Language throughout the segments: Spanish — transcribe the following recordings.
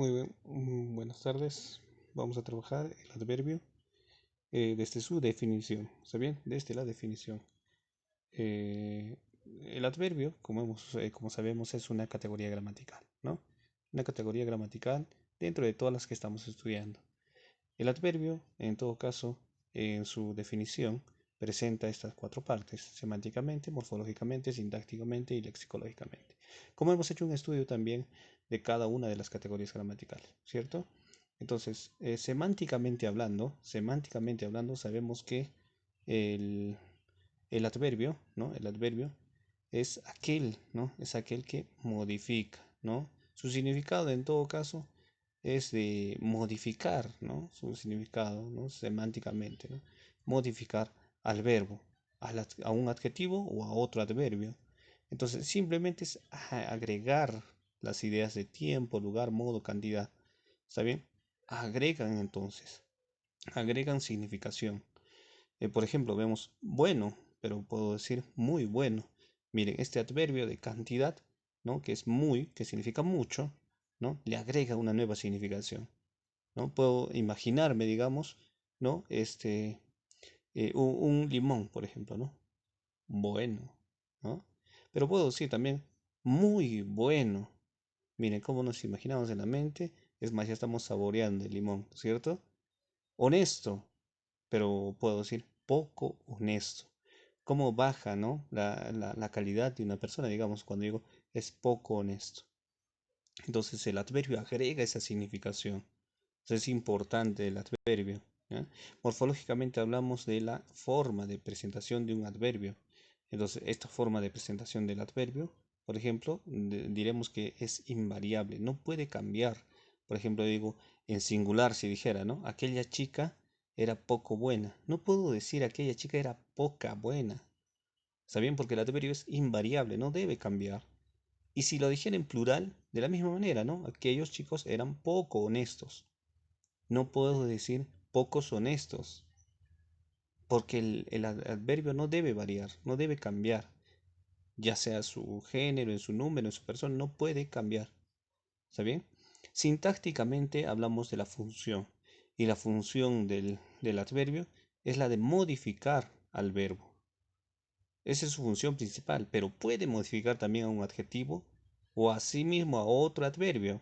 Buenas tardes. Vamos a trabajar el adverbio desde su definición. ¿Está bien? Desde la definición. Eh, el adverbio, como sabemos, es una categoría gramatical, ¿no? Una categoría gramatical dentro de todas las que estamos estudiando. El adverbio, en todo caso, en su definición, presenta estas cuatro partes: semánticamente, morfológicamente, sintácticamente y lexicológicamente. Como hemos hecho un estudio también de cada una de las categorías gramaticales, ¿cierto? Entonces, semánticamente hablando, sabemos que el, el adverbio, ¿no? El adverbio es aquel, ¿no? Es aquel que modifica, ¿no? Su significado, en todo caso, es de modificar, ¿no? Su significado, ¿no? Semánticamente, ¿no? Modificar al verbo, a un adjetivo o a otro adverbio. Entonces, simplemente es agregar las ideas de tiempo, lugar, modo, cantidad. ¿Está bien? Agregan entonces, agregan significación. Por ejemplo, vemos bueno, pero puedo decir muy bueno. Miren, este adverbio de cantidad, ¿no? Que es muy, que significa mucho, ¿no? Le agrega una nueva significación, ¿no? Puedo imaginarme, digamos, ¿no? Un limón, por ejemplo, ¿no? Bueno, ¿no? Pero puedo decir también muy bueno. Miren cómo nos imaginamos en la mente. Es más, ya estamos saboreando el limón, ¿cierto? Honesto, pero puedo decir poco honesto. Cómo baja, ¿no? La calidad de una persona, digamos, cuando digo es poco honesto. Entonces el adverbio agrega esa significación. Entonces es importante el adverbio, ¿ya? Morfológicamente hablamos de la forma de presentación de un adverbio. Entonces esta forma de presentación del adverbio, por ejemplo, diremos que es invariable, no puede cambiar. Por ejemplo, digo en singular, si dijera, ¿no? Aquella chica era poco buena. No puedo decir aquella chica era poca buena. ¿Está bien? Porque el adverbio es invariable, no debe cambiar. Y si lo dijera en plural, de la misma manera, ¿no? Aquellos chicos eran poco honestos. No puedo decir pocos honestos, porque el adverbio no debe variar, no debe cambiar, ya sea su género, en su número, en su persona, no puede cambiar. ¿Está bien? Sintácticamente hablamos de la función, y la función del adverbio es la de modificar al verbo. Esa es su función principal, pero puede modificar también a un adjetivo o asimismo a otro adverbio.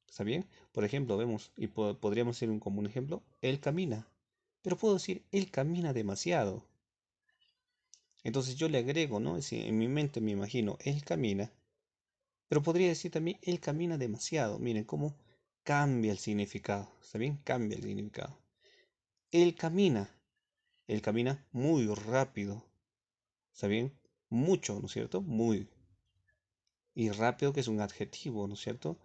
¿Está bien? Por ejemplo, vemos, y podríamos hacer un común ejemplo, él camina. Pero puedo decir, él camina demasiado. Entonces yo le agrego, ¿no? Si en mi mente me imagino, él camina. Pero podría decir también, él camina demasiado. Miren cómo cambia el significado. ¿Está bien? Cambia el significado. Él camina. Él camina muy rápido. ¿Está bien? Mucho, ¿no es cierto? Muy. Y rápido, que es un adjetivo, ¿no es cierto?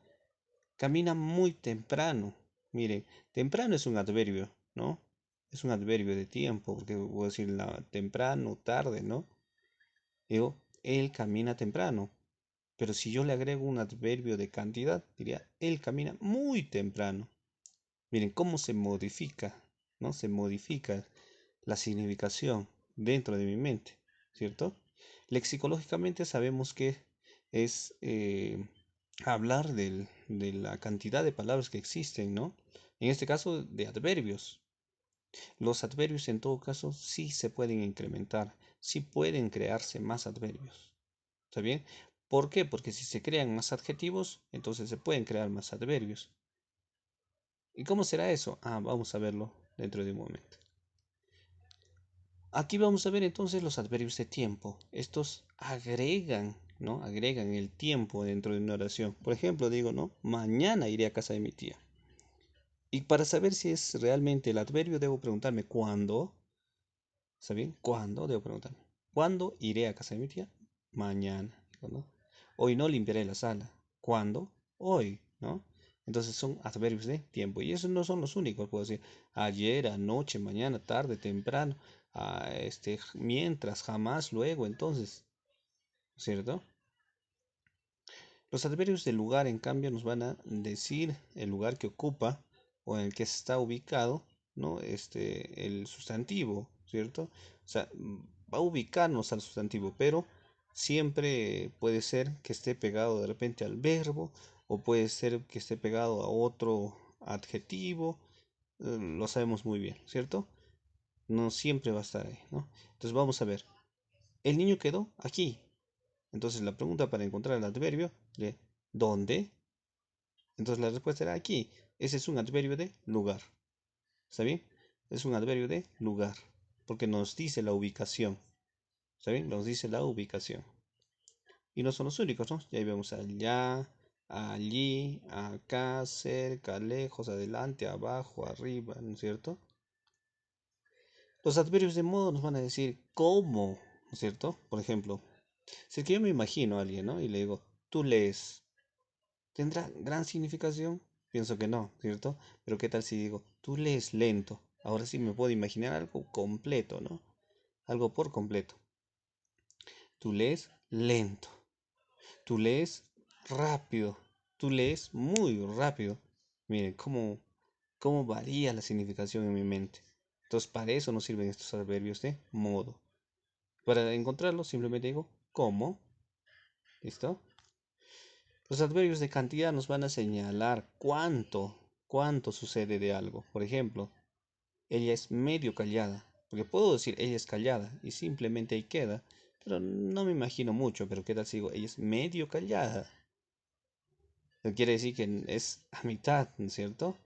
Camina muy temprano. Mire, temprano es un adverbio, ¿no? Es un adverbio de tiempo, porque voy a decir temprano, tarde, ¿no? Digo, él camina temprano. Pero si yo le agrego un adverbio de cantidad, diría, él camina muy temprano. Miren cómo se modifica, ¿no? Se modifica la significación dentro de mi mente, ¿cierto? Lexicológicamente sabemos que es hablar de la cantidad de palabras que existen, ¿no? En este caso, de adverbios. Los adverbios en todo caso sí se pueden incrementar, sí pueden crearse más adverbios. ¿Está bien? ¿Por qué? Porque si se crean más adjetivos, entonces se pueden crear más adverbios. ¿Y cómo será eso? Vamos a verlo dentro de un momento. Aquí vamos a ver entonces los adverbios de tiempo. Estos agregan, ¿no? Agregan el tiempo dentro de una oración. Por ejemplo, digo, ¿no? Mañana iré a casa de mi tía. Y para saber si es realmente el adverbio, debo preguntarme cuándo. ¿Está bien? ¿Cuándo? Debo preguntarme. ¿Cuándo iré a casa de mi tía? Mañana, ¿no? Hoy no limpiaré la sala. ¿Cuándo? Hoy, ¿no? Entonces son adverbios de tiempo. Y esos no son los únicos. Puedo decir ayer, anoche, mañana, tarde, temprano, mientras, jamás, luego, entonces, ¿cierto? Los adverbios de lugar, en cambio, nos van a decir el lugar que ocupa o en el que está ubicado, ¿no? El sustantivo, ¿cierto? O sea, va a ubicarnos al sustantivo, pero siempre puede ser que esté pegado de repente al verbo o puede ser que esté pegado a otro adjetivo, lo sabemos muy bien, ¿cierto? No siempre va a estar ahí, ¿no? Entonces vamos a ver, el niño quedó aquí. Entonces la pregunta para encontrar el adverbio de ¿dónde? Entonces la respuesta era aquí. Ese es un adverbio de lugar. ¿Está bien? Es un adverbio de lugar, porque nos dice la ubicación. ¿Está bien? Nos dice la ubicación. Y no son los únicos, ¿no? Ya ahí vemos allá, allí, acá, cerca, lejos, adelante, abajo, arriba, ¿no es cierto? Los adverbios de modo nos van a decir cómo, ¿no es cierto? Por ejemplo, si es que yo me imagino a alguien, ¿no? Y le digo, tú lees, ¿tendrá gran significación? Pienso que no, ¿cierto? Pero ¿qué tal si digo, tú lees lento? Ahora sí me puedo imaginar algo completo, ¿no? Algo por completo. Tú lees lento. Tú lees rápido. Tú lees muy rápido. Miren cómo varía la significación en mi mente. Entonces, para eso nos sirven estos adverbios de modo. Para encontrarlos, simplemente digo cómo. ¿Listo? Los adverbios de cantidad nos van a señalar cuánto sucede de algo. Por ejemplo, ella es medio callada. Porque puedo decir ella es callada y simplemente ahí queda. Pero no me imagino mucho. Pero ¿qué tal si digo ella es medio callada? Quiere decir que es a mitad, ¿no es cierto?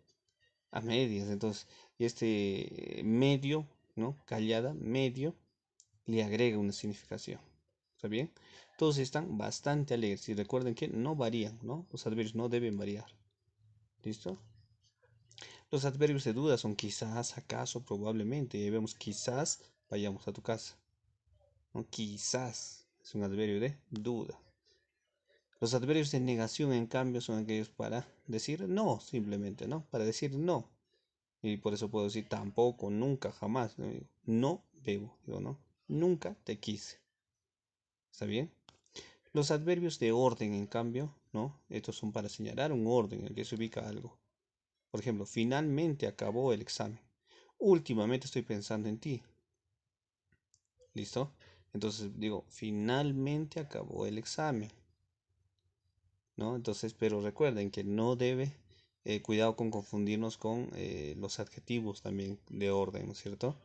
A medias. Entonces, y este medio, ¿no? Callada, medio, le agrega una significación. ¿Está bien? Todos están bastante alegres y recuerden que no varían, ¿no? Los adverbios no deben variar. ¿Listo? Los adverbios de duda son quizás, acaso, probablemente. Y vemos quizás vayamos a tu casa. ¿No? Quizás es un adverbio de duda. Los adverbios de negación, en cambio, son aquellos para decir no, simplemente, ¿no? Para decir no. Y por eso puedo decir tampoco, nunca, jamás. No, digo, no bebo, digo, no. Nunca te quise. ¿Está bien? Los adverbios de orden, en cambio, ¿no? Estos son para señalar un orden en el que se ubica algo. Por ejemplo, finalmente acabó el examen. Últimamente estoy pensando en ti. ¿Listo? Entonces digo, finalmente acabó el examen. ¿No? Entonces, pero recuerden que no debe, cuidado con confundirnos con los adjetivos también de orden, ¿no es cierto?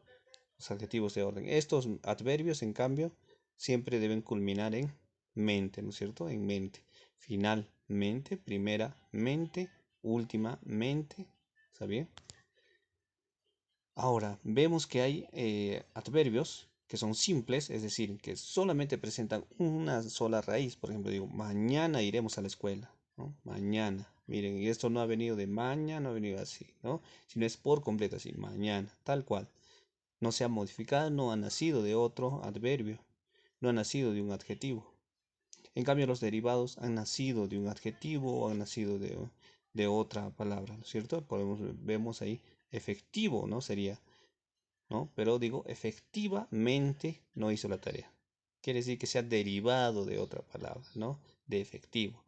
Los adjetivos de orden. Estos adverbios, en cambio, siempre deben culminar en mente, ¿no es cierto? En mente. Finalmente, primeramente, últimamente. ¿Está bien? Ahora, vemos que hay adverbios que son simples, es decir, que solamente presentan una sola raíz. Por ejemplo, digo, mañana iremos a la escuela, ¿no? Mañana. Miren, y esto no ha venido de mañana, no ha venido así, ¿no? Sino es por completo así, mañana, tal cual. No se ha modificado, no ha nacido de otro adverbio, no ha nacido de un adjetivo. En cambio, los derivados han nacido de un adjetivo o han nacido de otra palabra, ¿no es cierto? Vemos ahí efectivo, ¿no? Sería, ¿no? Pero digo, efectivamente no hizo la tarea. Quiere decir que se ha derivado de otra palabra, ¿no? De efectivo.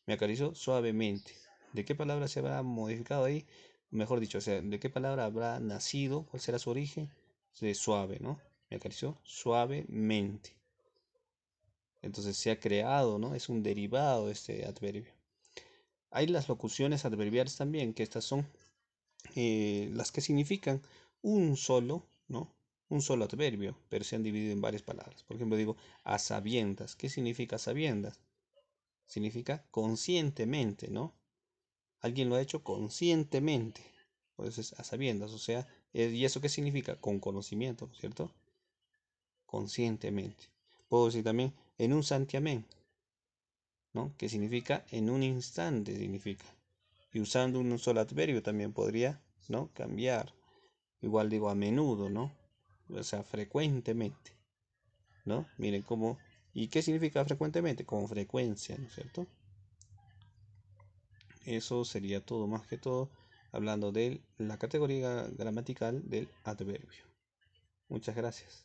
Me acarició suavemente. ¿De qué palabra se habrá modificado ahí? Mejor dicho, o sea, ¿de qué palabra habrá nacido? ¿Cuál será su origen? De suave, ¿no? Me acarició suavemente. Entonces se ha creado, ¿no? Es un derivado de este adverbio. Hay las locuciones adverbiales también, que estas son las que significan un solo, ¿no? Un solo adverbio, pero se han dividido en varias palabras. Por ejemplo, digo a sabiendas. ¿Qué significa a sabiendas? Significa conscientemente, ¿no? Alguien lo ha hecho conscientemente. Pues es a sabiendas, o sea, ¿y eso qué significa? Con conocimiento, ¿cierto? Conscientemente. Puedo decir también en un santiamén, ¿no? Que significa en un instante, significa. Y usando un solo adverbio también podría, ¿no? Cambiar. Igual digo a menudo, ¿no? O sea, frecuentemente, ¿no? Miren cómo. ¿Y qué significa frecuentemente? Con frecuencia, ¿no es cierto? Eso sería todo, más que todo, hablando de la categoría gramatical del adverbio. Muchas gracias.